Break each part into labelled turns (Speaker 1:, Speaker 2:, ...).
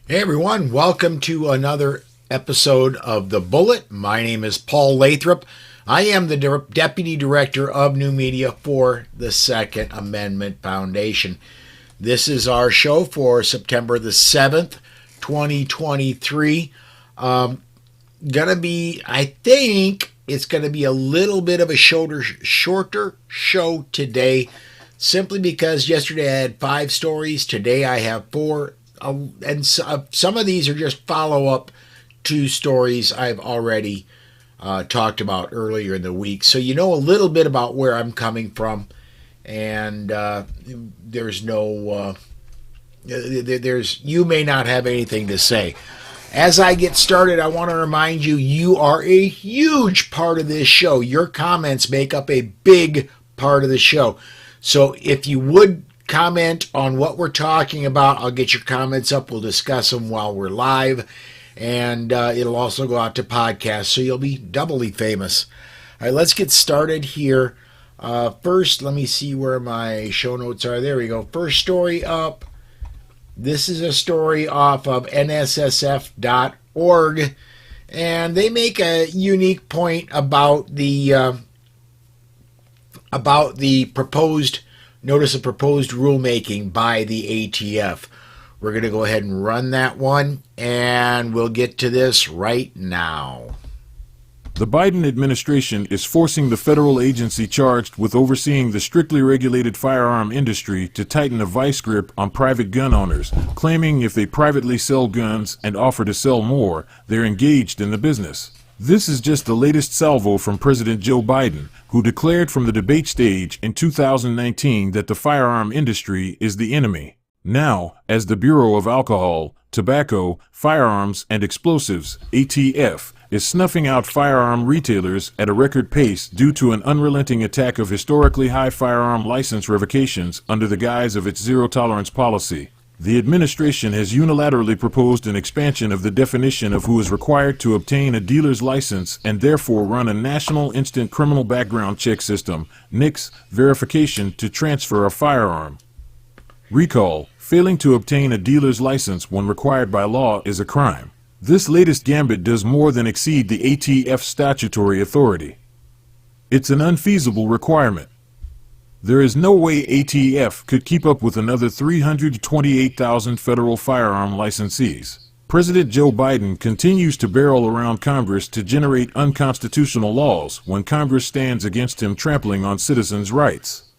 Speaker 1: Hey everyone, welcome to another episode of The Bullet. My name is Paul Lathrop. I am the Deputy Director of New Media for the Second Amendment Foundation. This is our show for September the 7th, 2023. Gonna be, I think it's gonna be a little bit of a shorter show today, simply because yesterday I had 5 stories, today I have 4. And some of these are just follow-up to stories I've already talked about earlier in the week. So you know a little bit about where I'm coming from, and you may not have anything to say. As I get started, I want to remind you, you are a huge part of this show. Your comments make up a big part of the show. So if you would comment on what we're talking about, I'll get your comments up. We'll discuss them while we're live, and it'll also go out to podcasts, so you'll be doubly famous. All right, let's get started here. First, let me see where my show notes are. There we go. First story up. This is a story off of nssf.org, and they make a unique point about the proposed notice of proposed rulemaking by the ATF. We're going to go ahead and run that one, and we'll get to this right now.
Speaker 2: The Biden administration is forcing the federal agency charged with overseeing the strictly regulated firearm industry to tighten a vice grip on private gun owners, claiming if they privately sell guns and offer to sell more, they're engaged in the business. This is just the latest salvo from President Joe Biden, who declared from the debate stage in 2019 that the firearm industry is the enemy. Now, as the Bureau of Alcohol, Tobacco, Firearms, and Explosives, ATF, is snuffing out firearm retailers at a record pace due to an unrelenting attack of historically high firearm license revocations under the guise of its zero-tolerance policy, the administration has unilaterally proposed an expansion of the definition of who is required to obtain a dealer's license and therefore run a National Instant Criminal Background Check System, NICS, verification to transfer a firearm. Recall, failing to obtain a dealer's license when required by law is a crime. This latest gambit does more than exceed the ATF's statutory authority. It's an unfeasible requirement. There is no way ATF could keep up with another 328,000 federal firearm licensees. President Joe Biden continues to barrel around Congress to generate unconstitutional laws when Congress stands against him trampling on citizens' rights.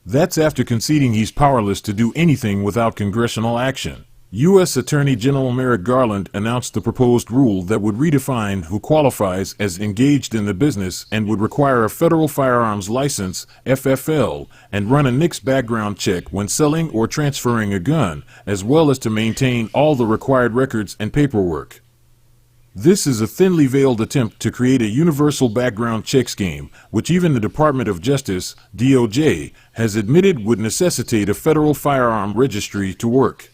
Speaker 2: That's after conceding he's powerless to do anything without congressional action. U.S. Attorney General Merrick Garland announced the proposed rule that would redefine who qualifies as engaged in the business and would require a federal firearms license, FFL, and run a NICS background check when selling or transferring a gun, as well as to maintain all the required records and paperwork. This is a thinly veiled attempt to create a universal background check scheme, which even the Department of Justice, DOJ, has admitted would necessitate a federal firearm registry to work.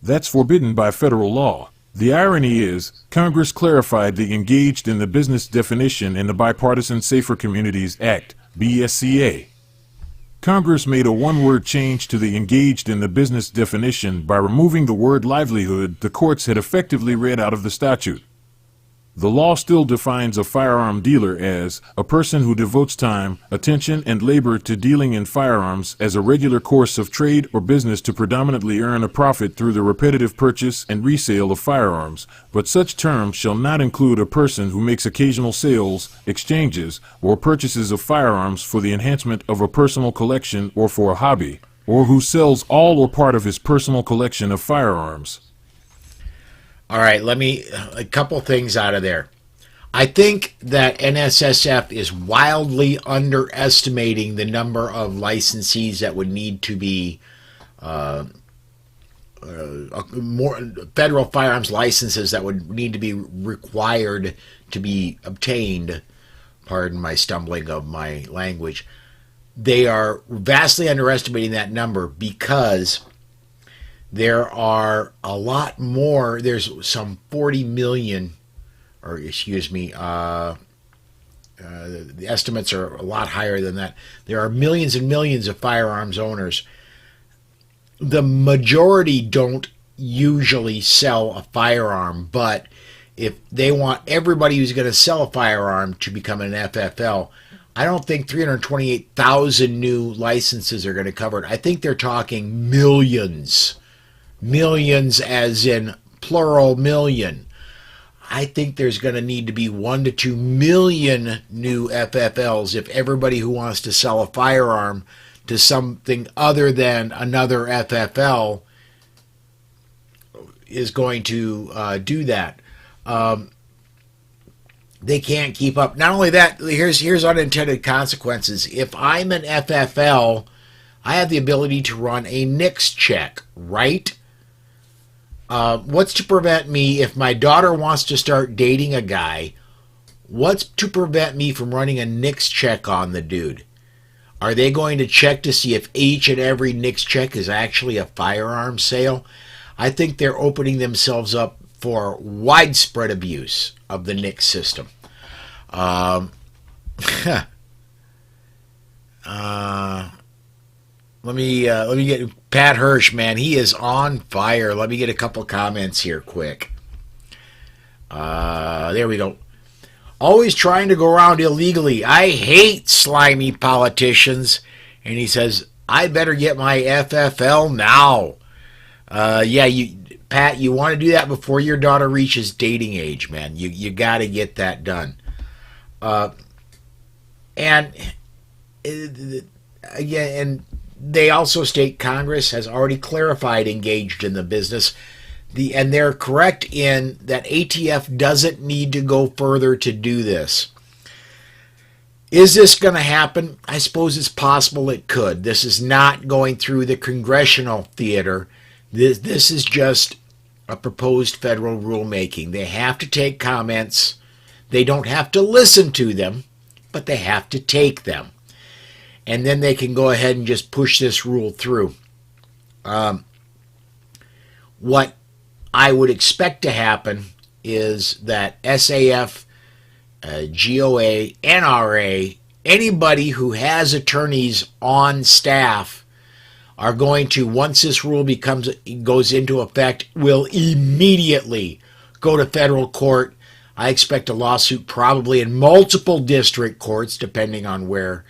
Speaker 2: That's forbidden by federal law. The irony is, Congress clarified the engaged in the business definition in the Bipartisan Safer Communities Act, BSCA. Congress made a one-word change to the engaged in the business definition by removing the word livelihood the courts had effectively read out of the statute. The law still defines a firearm dealer as a person who devotes time, attention, and labor to dealing in firearms as a regular course of trade or business to predominantly earn a profit through the repetitive purchase and resale of firearms, but such term shall not include a person who makes occasional sales, exchanges, or purchases of firearms for the enhancement of a personal collection or for a hobby, or who sells all or part of his personal collection of firearms.
Speaker 1: All right, a couple things out of there. I think that NSSF is wildly underestimating the number of licensees that would need to be more federal firearms licenses that would need to be required to be obtained. Pardon my stumbling of my language. They are vastly underestimating that number because there are a lot more. There's some 40 million, or excuse me, the estimates are a lot higher than that. There are millions and millions of firearms owners. The majority don't usually sell a firearm, but if they want everybody who's going to sell a firearm to become an FFL, I don't think 328,000 new licenses are going to cover it. I think they're talking millions. Millions as in plural million. I think there's going to need to be 1 to 2 million new FFLs if everybody who wants to sell a firearm to something other than another FFL is going to do that. They can't keep up. Not only that, here's unintended consequences. If I'm an FFL, I have the ability to run a NICS check, right? What's to prevent me, if my daughter wants to start dating a guy, what's to prevent me from running a NICS check on the dude? Are they going to check to see if each and every NICS check is actually a firearm sale? I think they're opening themselves up for widespread abuse of the NICS system. Let me get Pat Hirsch, man. He is on fire. Let me get a couple comments here quick. There we go. Always trying to go around illegally. I hate slimy politicians. And he says, I better get my FFL now. Yeah, Pat, you want to do that before your daughter reaches dating age, man. You got to get that done. And again, they also state Congress has already clarified engaged in the business. And they're correct in that ATF doesn't need to go further to do this. Is this going to happen? I suppose it's possible it could. This is not going through the congressional theater. This is just a proposed federal rulemaking. They have to take comments. They don't have to listen to them, but they have to take them. And then they can go ahead and just push this rule through. What I would expect to happen is that SAF, GOA, NRA, anybody who has attorneys on staff are going to, once this rule goes into effect, will immediately go to federal court. I expect a lawsuit probably in multiple district courts, depending on where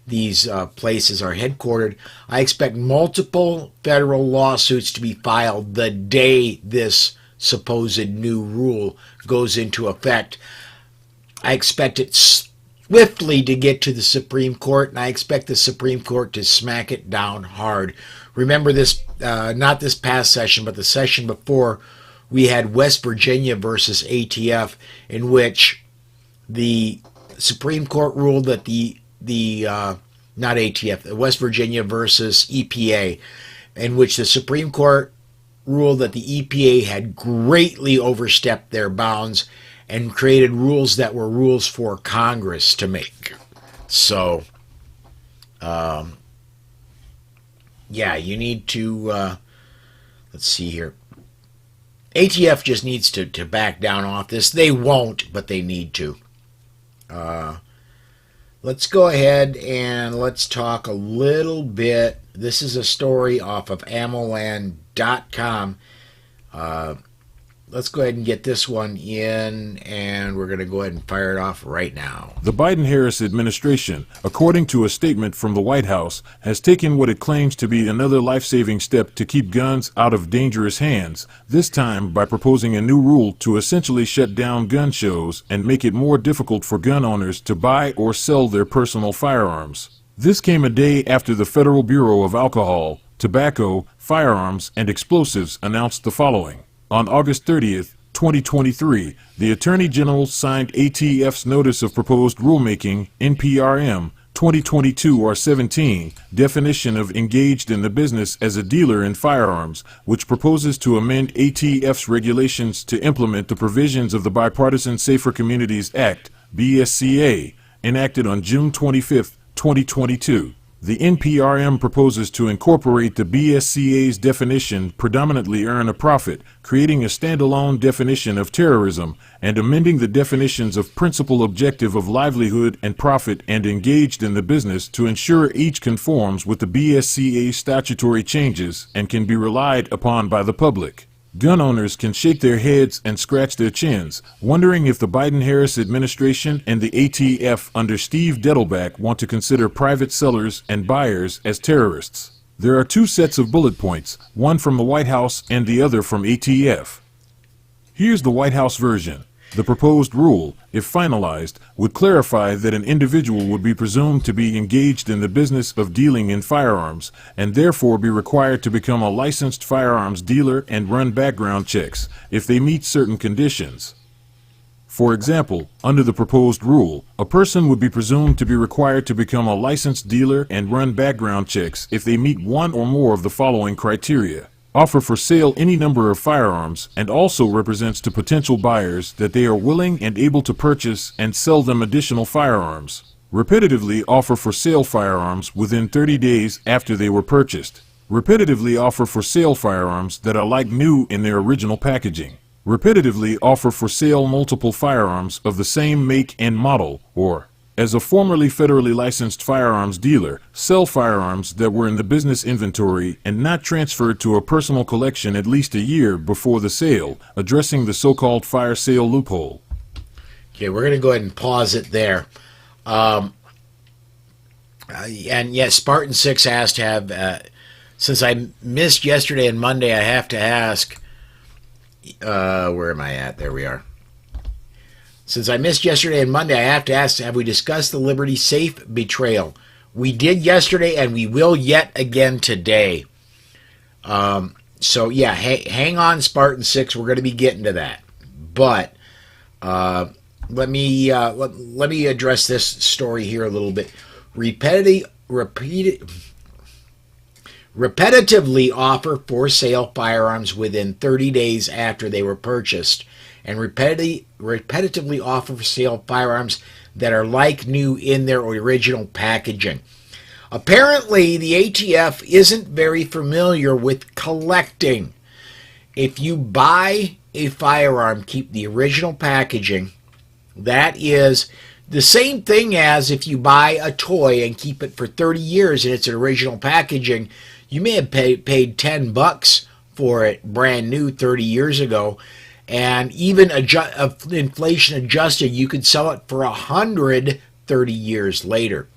Speaker 1: these places are headquartered. I expect multiple federal lawsuits to be filed the day this supposed new rule goes into effect. I expect it swiftly to get to the Supreme Court, and I expect the Supreme Court to smack it down hard. Remember this, not this past session, but the session before, we had West Virginia versus ATF, in which the Supreme Court ruled that not ATF, West Virginia versus EPA, in which the Supreme Court ruled that the EPA had greatly overstepped their bounds and created rules that were rules for Congress to make. So, yeah, you need to, let's see here. ATF just needs to back down off this. They won't, but they need to. Let's go ahead and let's talk a little bit. This is a story off of ammoland.com. Let's go ahead and get this one in, and we're going to go ahead and fire it off right now.
Speaker 2: The Biden-Harris administration, according to a statement from the White House, has taken what it claims to be another life-saving step to keep guns out of dangerous hands, this time by proposing a new rule to essentially shut down gun shows and make it more difficult for gun owners to buy or sell their personal firearms. This came a day after the Federal Bureau of Alcohol, Tobacco, Firearms, and Explosives announced the following. On August 30th, 2023, the Attorney General signed ATF's Notice of Proposed Rulemaking, NPRM 2022-17, definition of engaged in the business as a dealer in firearms, which proposes to amend ATF's regulations to implement the provisions of the Bipartisan Safer Communities Act, BSCA, enacted on June 25, 2022. The NPRM proposes to incorporate the BSCA's definition, predominantly earn a profit, creating a standalone definition of terrorism, and amending the definitions of principal objective of livelihood and profit and engaged in the business to ensure each conforms with the BSCA statutory changes and can be relied upon by the public. Gun owners can shake their heads and scratch their chins, wondering if the Biden-Harris administration and the ATF under Steve Dettelbach want to consider private sellers and buyers as terrorists. There are two sets of bullet points, one from the White House and the other from ATF. Here's the White House version. The proposed rule, if finalized, would clarify that an individual would be presumed to be engaged in the business of dealing in firearms, and therefore be required to become a licensed firearms dealer and run background checks, if they meet certain conditions. For example, under the proposed rule, a person would be presumed to be required to become a licensed dealer and run background checks if they meet one or more of the following criteria. Offer for sale any number of firearms, and also represents to potential buyers that they are willing and able to purchase and sell them additional firearms. Repetitively offer for sale firearms within 30 days after they were purchased. Repetitively offer for sale firearms that are like new in their original packaging. Repetitively offer for sale multiple firearms of the same make and model, or, as a formerly federally licensed firearms dealer, sell firearms that were in the business inventory and not transferred to a personal collection at least a year before the sale, addressing the so-called fire sale loophole.
Speaker 1: Okay, we're going to go ahead and pause it there. And yes, Spartan 6 has to have, since I missed yesterday and Monday, I have to ask, where am I at? There we are. Since I missed yesterday and Monday, I have to ask, have we discussed the Liberty Safe betrayal? We did yesterday, and we will yet again today. So, yeah, hang on, Spartan 6. We're going to be getting to that. But let me address this story here a little bit. Repetitively offer for sale firearms within 30 days after they were purchased, and repetitively offer for sale firearms that are like new in their original packaging. Apparently, the ATF isn't very familiar with collecting. If you buy a firearm, keep the original packaging. That is the same thing as if you buy a toy and keep it for 30 years in its original packaging. You may have paid $10 for it brand new 30 years ago, and even inflation adjusted, you could sell it for $130 years later.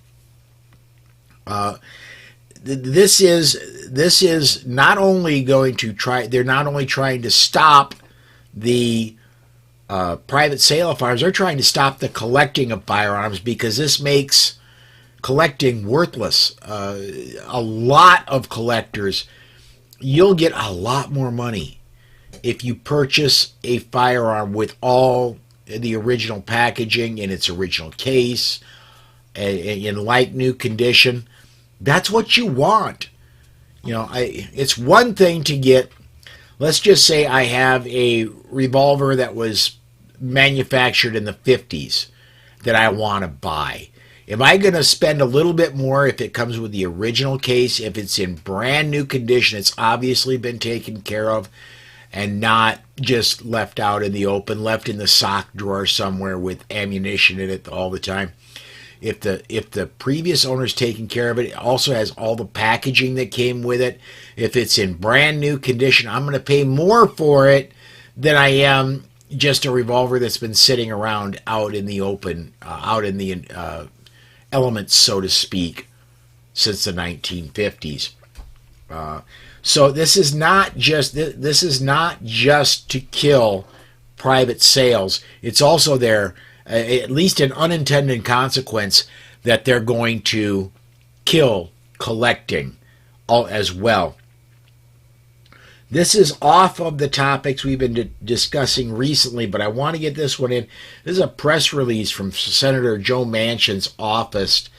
Speaker 1: This is not only going to try. They're not only trying to stop the private sale of firearms. They're trying to stop the collecting of firearms, because this makes collecting worthless. A lot of collectors, you'll get a lot more money if you purchase a firearm with all the original packaging in its original case, in like new condition. That's what you want. You know, it's one thing to get, let's just say I have a revolver that was manufactured in the 50s that I want to buy. Am I going to spend a little bit more if it comes with the original case, if it's in brand new condition, it's obviously been taken care of, and not just left out in the open, left in the sock drawer somewhere with ammunition in it all the time? If the previous owner's taking care of it, it also has all the packaging that came with it. If it's in brand new condition, I'm going to pay more for it than I am just a revolver that's been sitting around out in the open, out in the elements, so to speak, since the 1950s. So this is not just to kill private sales. It's also there, at least an unintended consequence, that they're going to kill collecting as well. This is off of the topics we've been discussing recently, but I want to get this one in. This is a press release from Senator Joe Manchin's office,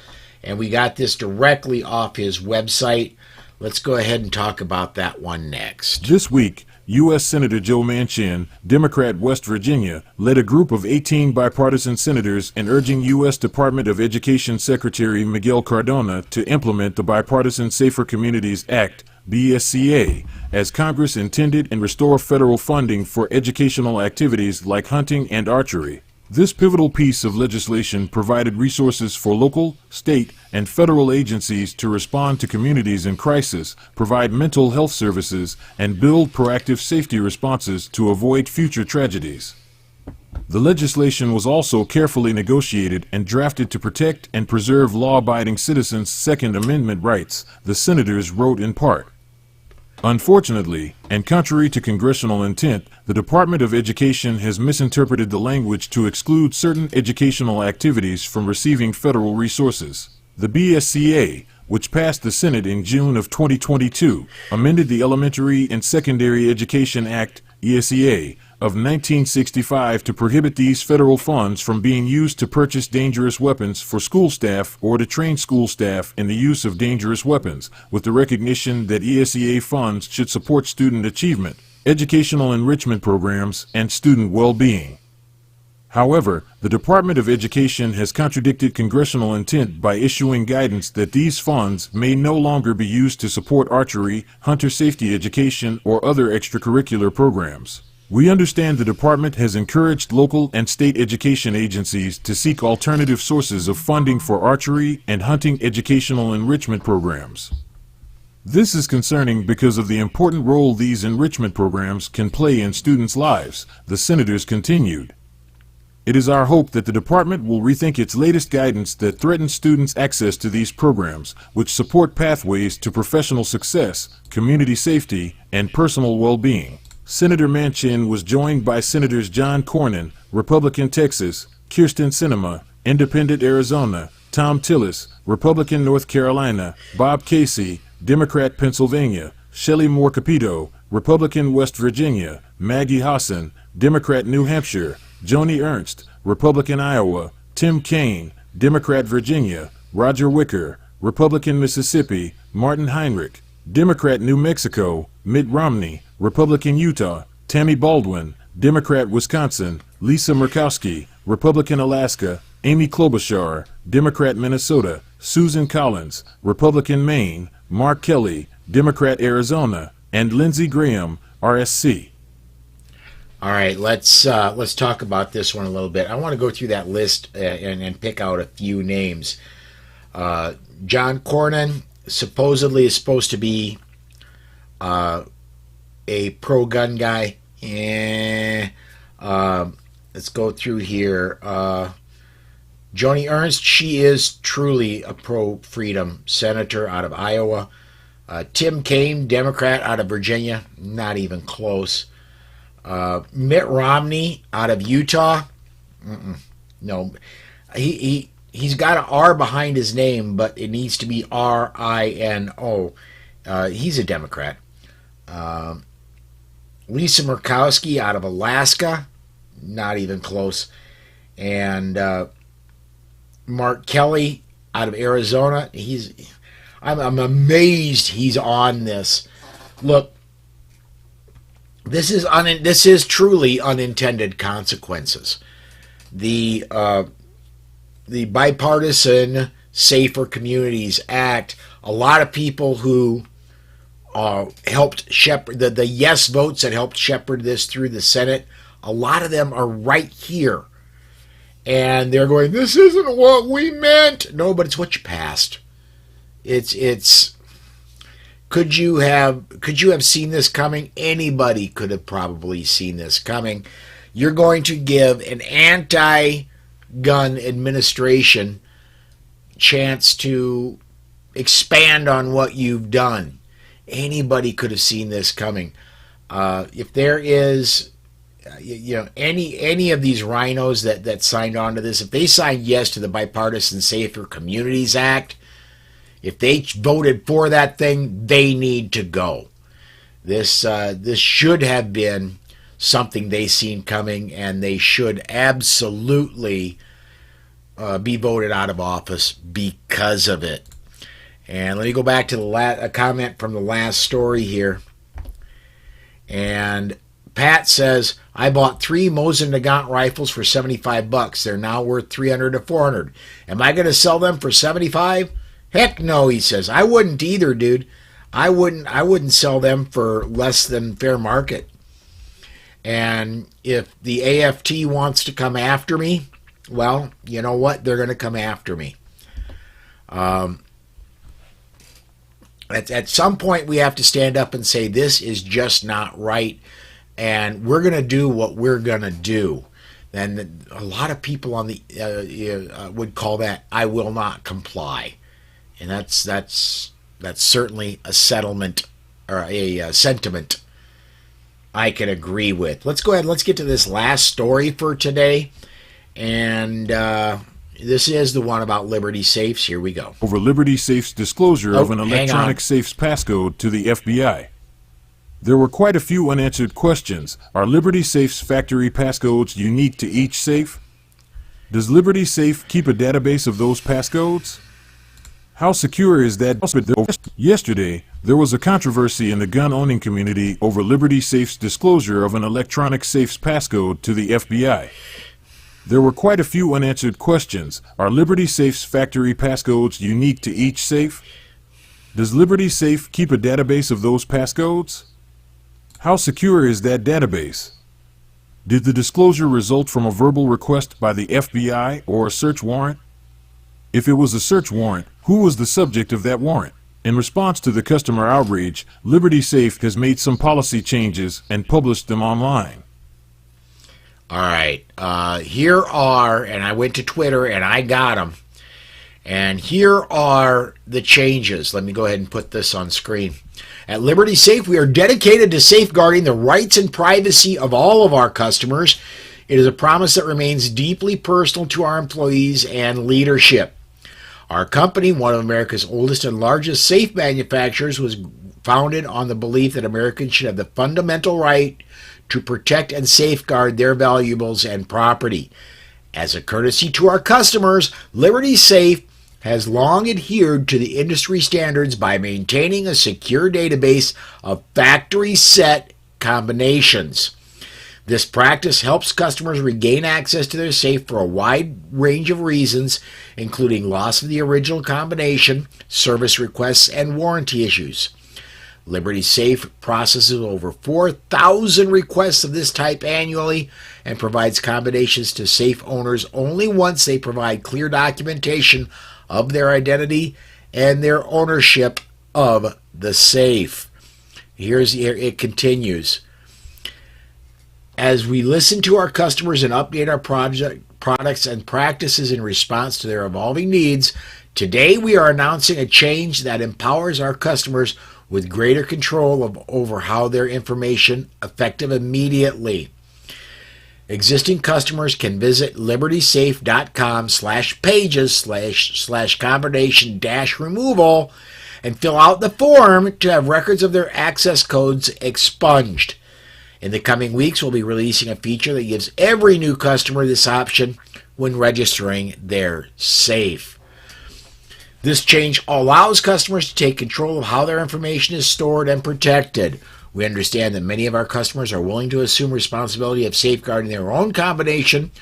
Speaker 1: and we got this directly off his website. Let's go ahead and talk about that one next.
Speaker 2: This week, U.S. Senator Joe Manchin, Democrat, West Virginia, led a group of 18 bipartisan senators in urging U.S. Department of Education Secretary Miguel Cardona to implement the Bipartisan Safer Communities Act, BSCA, as Congress intended, and restore federal funding for educational activities like hunting and archery. This pivotal piece of legislation provided resources for local, state, and federal agencies to respond to communities in crisis, provide mental health services, and build proactive safety responses to avoid future tragedies. The legislation was also carefully negotiated and drafted to protect and preserve law-abiding citizens' Second Amendment rights, the senators wrote in part. Unfortunately, and contrary to congressional intent, the Department of Education has misinterpreted the language to exclude certain educational activities from receiving federal resources. The BSCA, which passed the Senate in June of 2022, amended the Elementary and Secondary Education Act, ESEA, of 1965 to prohibit these federal funds from being used to purchase dangerous weapons for school staff or to train school staff in the use of dangerous weapons, with the recognition that ESEA funds should support student achievement, educational enrichment programs, and student well-being. However, the Department of Education has contradicted congressional intent by issuing guidance that these funds may no longer be used to support archery, hunter safety education, or other extracurricular programs. We understand the department has encouraged local and state education agencies to seek alternative sources of funding for archery and hunting educational enrichment programs. This is concerning because of the important role these enrichment programs can play in students' lives, the senators continued. It is our hope that the department will rethink its latest guidance that threatens students' access to these programs, which support pathways to professional success, community safety, and personal well-being. Senator Manchin was joined by Senators John Cornyn, Republican Texas, Kyrsten Sinema, Independent Arizona, Tom Tillis, Republican North Carolina, Bob Casey, Democrat Pennsylvania, Shelley Moore Capito, Republican West Virginia, Maggie Hassan, Democrat New Hampshire, Joni Ernst, Republican Iowa, Tim Kaine, Democrat Virginia, Roger Wicker, Republican Mississippi, Martin Heinrich, Democrat New Mexico, Mitt Romney, Republican Utah, Tammy Baldwin, Democrat Wisconsin, Lisa Murkowski, Republican Alaska, Amy Klobuchar, Democrat Minnesota, Susan Collins, Republican Maine, Mark Kelly, Democrat Arizona, and Lindsey Graham, RSC.
Speaker 1: All right, let's talk about this one a little bit. I want to go through that list and pick out a few names. John Cornyn supposedly is supposed to be a pro-gun guy. Let's go through here. Joni Ernst, she is truly a pro-freedom senator out of Iowa. Tim Kaine, Democrat out of Virginia, not even close. Mitt Romney out of Utah, no. He's got an R behind his name, but it needs to be R-I-N-O. He's a Democrat. Lisa Murkowski out of Alaska, not even close. And Mark Kelly out of Arizona. I'm amazed he's on this. Look, this is truly unintended consequences. The Bipartisan Safer Communities Act, a lot of people who helped shepherd the yes votes that helped shepherd this through the Senate, a lot of them are right here. And they're going, this isn't what we meant. No, but it's what you passed. It's could you have seen this coming? Anybody could have probably seen this coming. You're going to give an anti-gun administration chance to expand on what you've done. Anybody could have seen this coming. If there is, any of these rhinos that signed on to this, if they signed yes to the Bipartisan Safer Communities Act, if they voted for that thing, they need to go. This should have been something they seen coming, and they should absolutely be voted out of office because of it. And let me go back to a comment from the last story here. And Pat says, I bought 3 Mosin Nagant rifles for $75. They're now worth $300 to $400. Am I going to sell them for $75? Heck no, he says. I wouldn't either, dude. I wouldn't sell them for less than fair market. And if the AFT wants to come after me, well, you know what? They're going to come after me. At some point, we have to stand up and say, this is just not right. And we're going to do what we're going to do. And a lot of people on the would call that "I will not comply," and that's certainly a settlement or a sentiment I can agree with. Let's go ahead. Let's get to this last story for today, and this is the one about Liberty Safes. Here we go.
Speaker 2: Over Liberty Safe's disclosure of an
Speaker 1: hang on.
Speaker 2: electronic safes passcode to the FBI. There were quite a few unanswered questions. Are Liberty Safe's factory passcodes unique to each safe? Does Liberty Safe keep a database of those passcodes? How secure is that? Yesterday, there was a controversy in the gun-owning community over Liberty Safe's disclosure of an electronic safes passcode to the FBI. There were quite a few unanswered questions. Are Liberty Safe's factory passcodes unique to each safe? Does Liberty Safe keep a database of those passcodes? How secure is that database? Did the disclosure result from a verbal request by the FBI or a search warrant? If it was a search warrant, who was the subject of that warrant? In response to the customer outrage, Liberty Safe has made some policy changes and published them online.
Speaker 1: All right, here are, and I went to Twitter and I got them. And here are the changes. Let me go ahead and put this on screen. At Liberty Safe, we are dedicated to safeguarding the rights and privacy of all of our customers. It is a promise that remains deeply personal to our employees and leadership. Our company, one of America's oldest and largest safe manufacturers, was founded on the belief that Americans should have the fundamental right to protect and safeguard their valuables and property. As a courtesy to our customers, Liberty Safe has long adhered to the industry standards by maintaining a secure database of factory-set combinations. This practice helps customers regain access to their safe for a wide range of reasons, including loss of the original combination, service requests, and warranty issues. Liberty Safe processes over 4,000 requests of this type annually and provides combinations to safe owners only once they provide clear documentation of their identity and their ownership of the safe. Here it continues. As we listen to our customers and update our products and practices in response to their evolving needs, today we are announcing a change that empowers our customers with greater control over how their information effective immediately. Existing customers can visit libertysafe.com/pages/combination-removal and fill out the form to have records of their access codes expunged. In the coming weeks, we'll be releasing a feature that gives every new customer this option when registering their safe. This change allows customers to take control of how their information is stored and protected. We understand that many of our customers are willing to assume responsibility of safeguarding their own combination,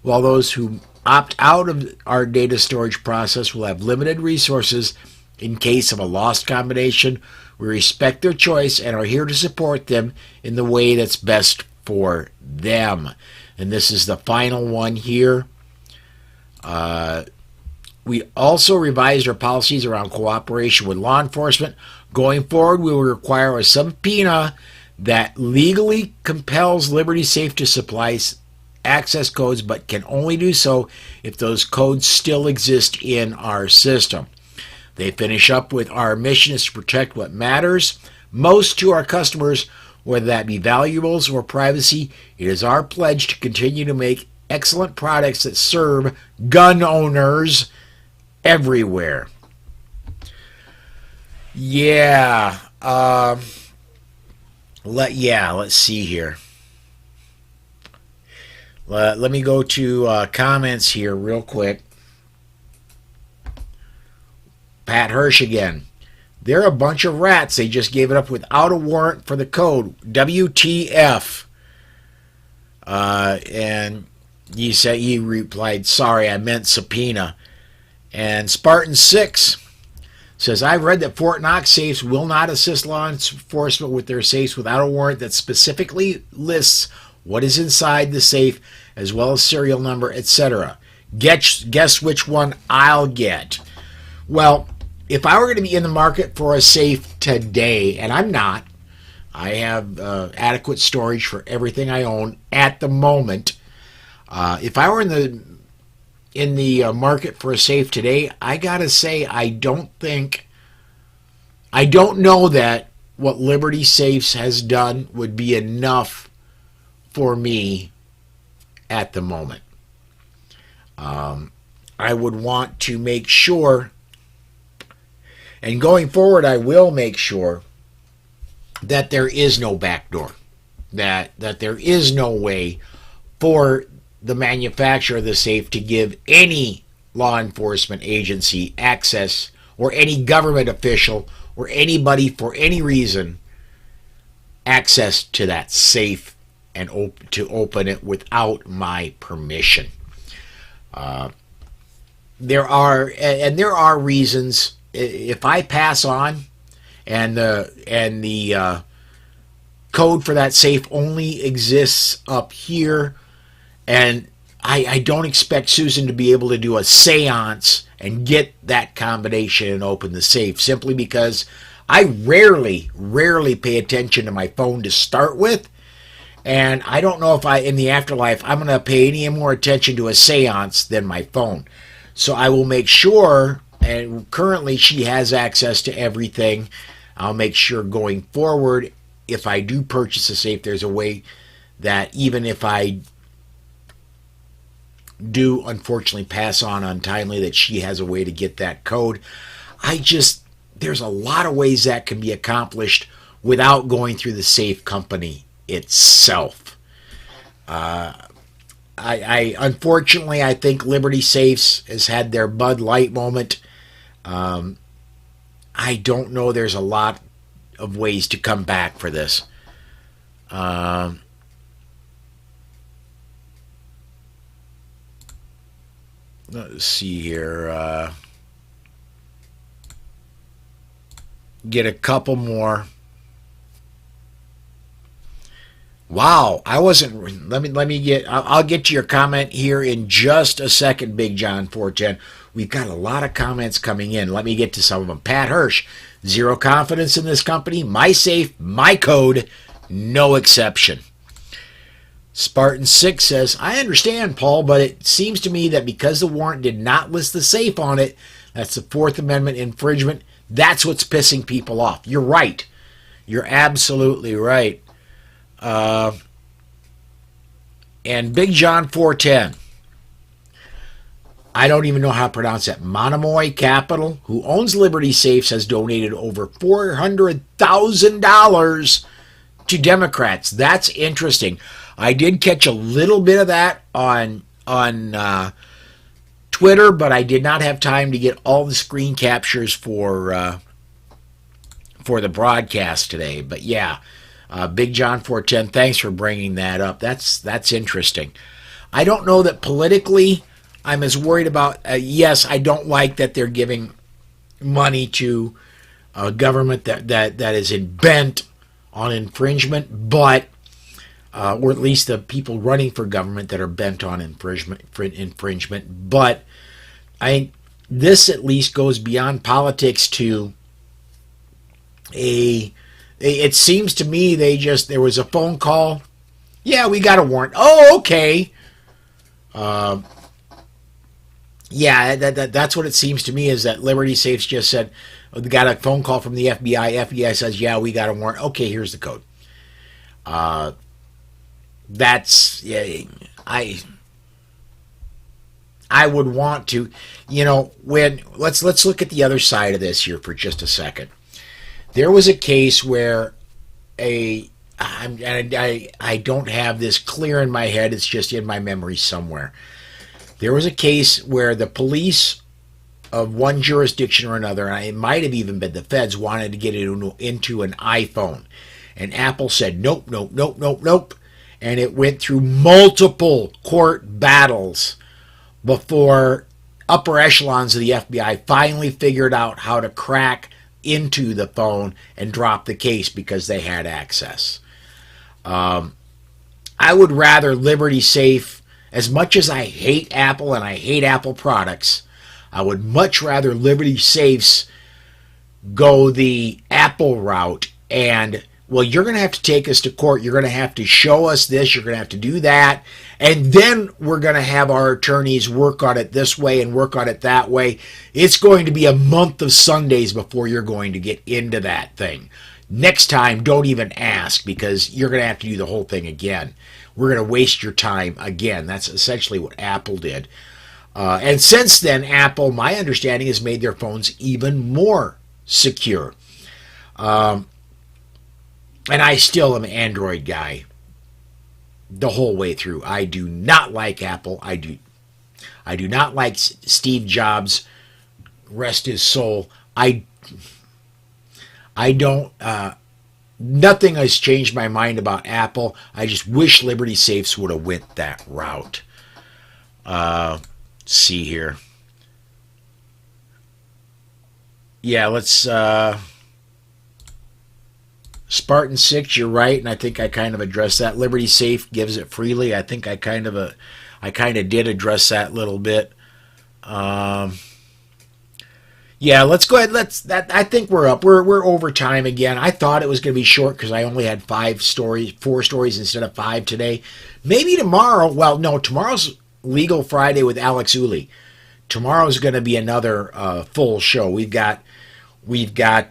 Speaker 1: while those who opt out of our data storage process will have limited resources in case of a lost combination. We respect their choice and are here to support them in the way that's best for them. And this is the final one here. We also revised our policies around cooperation with law enforcement. Going forward, we will require a subpoena that legally compels Liberty Safe to supply access codes, but can only do so if those codes still exist in our system. They finish up with, our mission is to protect what matters most to our customers, whether that be valuables or privacy. It is our pledge to continue to make excellent products that serve gun owners everywhere. Let's see here. Let me go to comments here real quick. Pat Hirsch again. They're a bunch of rats. They just gave it up without a warrant for the code. WTF. And he replied, sorry, I meant subpoena. And Spartan 6, Says, I've read that Fort Knox safes will not assist law enforcement with their safes without a warrant that specifically lists what is inside the safe, as well as serial number, etc. Guess which one I'll get. Well, if I were going to be in the market for a safe today, and I'm not, I have adequate storage for everything I own at the moment. If I were in the market for a safe today, I gotta say I don't know that what Liberty Safes has done would be enough for me at the moment. I would want to make sure, and going forward I will make sure, that there is no backdoor, that there is no way for the manufacturer of the safe to give any law enforcement agency access, or any government official or anybody for any reason access to that safe and to open it without my permission. There are reasons. If I pass on and the code for that safe only exists up here, and I don't expect Susan to be able to do a seance and get that combination and open the safe, simply because I rarely pay attention to my phone to start with. And I don't know if in the afterlife, I'm going to pay any more attention to a seance than my phone. So I will make sure, and currently she has access to everything. I'll make sure going forward, if I do purchase a safe, there's a way that even if I do unfortunately pass on untimely, that she has a way to get that code. There's a lot of ways that can be accomplished without going through the safe company itself. Unfortunately, I think Liberty Safes has had their Bud Light moment. I don't know there's a lot of ways to come back for this. Let's see here. Get a couple more. Wow, I wasn't. Let me get. I'll get to your comment here in just a second, Big John 410. We've got a lot of comments coming in. Let me get to some of them. Pat Hirsch, zero confidence in this company. My safe, my code, no exception. Spartan 6 says, I understand, Paul, but it seems to me that because the warrant did not list the safe on it, that's the Fourth Amendment infringement. That's what's pissing people off. You're right. You're absolutely right. And Big John 410, I don't even know how to pronounce that. Monomoy Capital, who owns Liberty Safes, has donated over $400,000 to Democrats. That's interesting. I did catch a little bit of that on Twitter, but I did not have time to get all the screen captures for the broadcast today. But yeah, Big John 410, thanks for bringing that up. That's interesting. I don't know that politically I'm as worried about. Yes, I don't like that they're giving money to a government that is bent on infringement, but or at least the people running for government that are bent on infringement. But I think this at least goes beyond politics to it seems to me there was a phone call. Yeah, we got a warrant. Oh, okay. Yeah, that's what it seems to me, is that Liberty Safes just said, we got a phone call from the FBI. FBI says, yeah, we got a warrant. Okay, here's the code. That's, yeah, I would want to, let's look at the other side of this here for just a second. There was a case where I don't have this clear in my head, it's just in my memory somewhere. There was a case where the police of one jurisdiction or another, and it might have even been the feds, wanted to get it into an iPhone. And Apple said, nope, nope, nope, nope, nope. And it went through multiple court battles before upper echelons of the FBI finally figured out how to crack into the phone and drop the case because they had access. I would rather Liberty Safe, as much as I hate Apple and I hate Apple products, I would much rather Liberty Safes go the Apple route and, well, you're going to have to take us to court. You're going to have to show us this. You're going to have to do that. And then we're going to have our attorneys work on it this way and work on it that way. It's going to be a month of Sundays before you're going to get into that thing. Next time, don't even ask, because you're going to have to do the whole thing again. We're going to waste your time again. That's essentially what Apple did. And since then, Apple, my understanding, has made their phones even more secure. And I still am an Android guy the whole way through. I do not like Apple. I do not like Steve Jobs, rest his soul. I don't, nothing has changed my mind about Apple. I just wish Liberty Safes would have went that route. See here. Yeah, let's, Spartan 6, you're right, and I think I kind of addressed that. Liberty Safe gives it freely. I think I kind of did address that a little bit. Yeah, let's go ahead. I think we're up. We're over time again. I thought it was going to be short because I only had 4 stories instead of 5 today. Maybe tomorrow. Well, no, tomorrow's Legal Friday with Alex Uli. Tomorrow's going to be another full show. We've got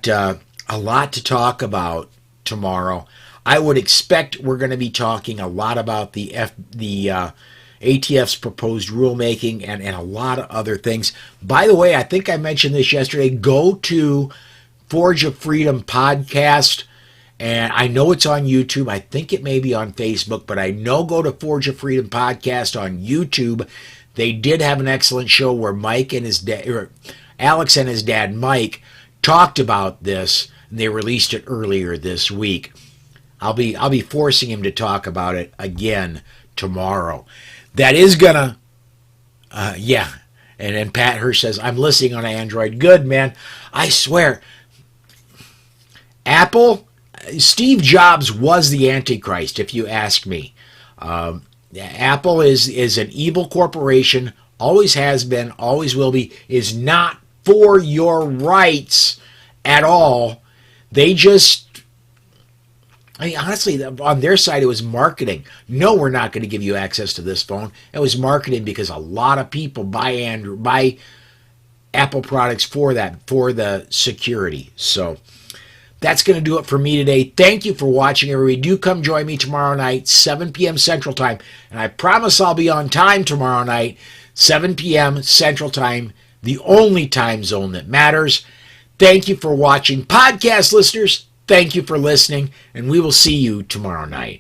Speaker 1: a lot to talk about tomorrow. I would expect we're going to be talking a lot about the ATF's proposed rulemaking and a lot of other things. By the way, I think I mentioned this yesterday. Go to Forge of Freedom podcast, and I know it's on YouTube. I think it may be on Facebook, but I know go to Forge of Freedom podcast on YouTube. They did have an excellent show where Mike and his dad, or Alex and his dad Mike, talked about this. And they released it earlier this week. I'll be forcing him to talk about it again tomorrow. That is gonna, yeah. And then Pat Hirsch says, I'm listening on Android. Good, man. I swear, Apple, Steve Jobs was the Antichrist, if you ask me. Apple is an evil corporation, always has been, always will be, is not for your rights at all. They just, I mean, honestly, on their side, it was marketing. No, we're not going to give you access to this phone. It was marketing because a lot of people buy Apple products for that, for the security. So that's going to do it for me today. Thank you for watching, everybody. Do come join me tomorrow night, 7 p.m. Central Time. And I promise I'll be on time tomorrow night, 7 p.m. Central Time, the only time zone that matters. Thank you for watching. Podcast listeners, thank you for listening, and we will see you tomorrow night.